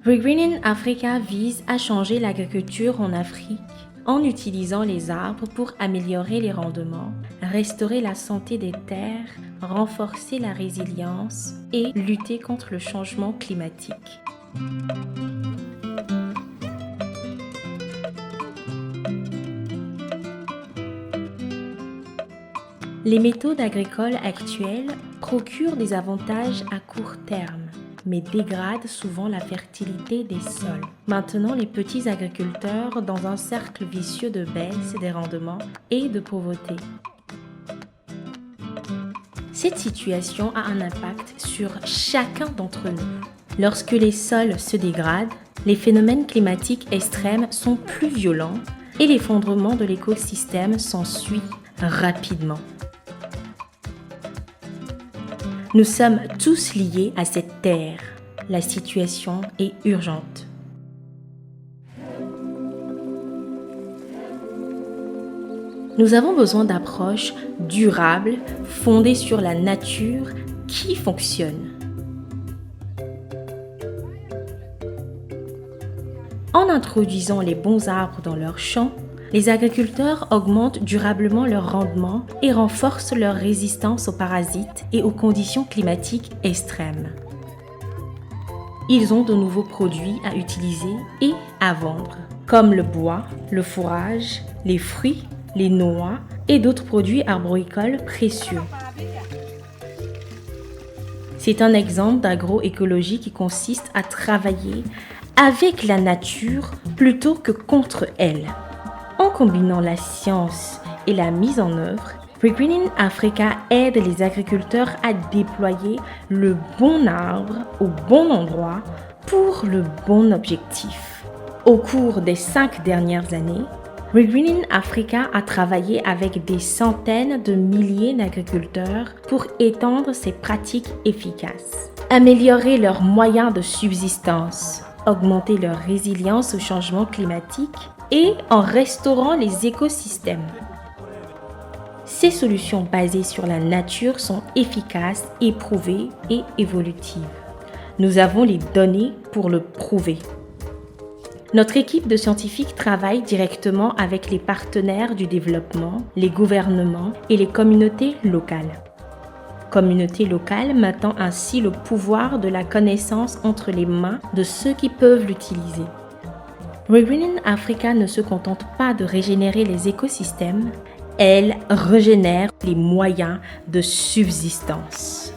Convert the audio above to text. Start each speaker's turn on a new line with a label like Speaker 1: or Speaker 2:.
Speaker 1: Regreening Africa vise à changer l'agriculture en Afrique en utilisant les arbres pour améliorer les rendements, restaurer la santé des terres, renforcer la résilience et lutter contre le changement climatique. Les méthodes agricoles actuelles procurent des avantages à court terme, mais dégradent souvent la fertilité des sols, maintenant les petits agriculteurs dans un cercle vicieux de baisse des rendements et de pauvreté. Cette situation a un impact sur chacun d'entre nous. Lorsque les sols se dégradent, les phénomènes climatiques extrêmes sont plus violents et l'effondrement de l'écosystème s'ensuit rapidement. Nous sommes tous liés à cette terre. La situation est urgente. Nous avons besoin d'approches durables, fondées sur la nature, qui fonctionnent. En introduisant les bons arbres dans leurs champs, les agriculteurs augmentent durablement leur rendement et renforcent leur résistance aux parasites et aux conditions climatiques extrêmes. Ils ont de nouveaux produits à utiliser et à vendre, comme le bois, le fourrage, les fruits, les noix et d'autres produits arboricoles précieux. C'est un exemple d'agroécologie qui consiste à travailler avec la nature plutôt que contre elle. En combinant la science et la mise en œuvre, Regreening Africa aide les agriculteurs à déployer le bon arbre au bon endroit pour le bon objectif. Au cours des 5 dernières années, Regreening Africa a travaillé avec des centaines de milliers d'agriculteurs pour étendre ces pratiques efficaces, améliorer leurs moyens de subsistance, augmenter leur résilience au changement climatique et en restaurant les écosystèmes. Ces solutions basées sur la nature sont efficaces, éprouvées et évolutives. Nous avons les données pour le prouver. Notre équipe de scientifiques travaille directement avec les partenaires du développement, les gouvernements et les communautés locales. Communautés locales mettant ainsi le pouvoir de la connaissance entre les mains de ceux qui peuvent l'utiliser. Regreening Africa ne se contente pas de régénérer les écosystèmes, elle régénère les moyens de subsistance.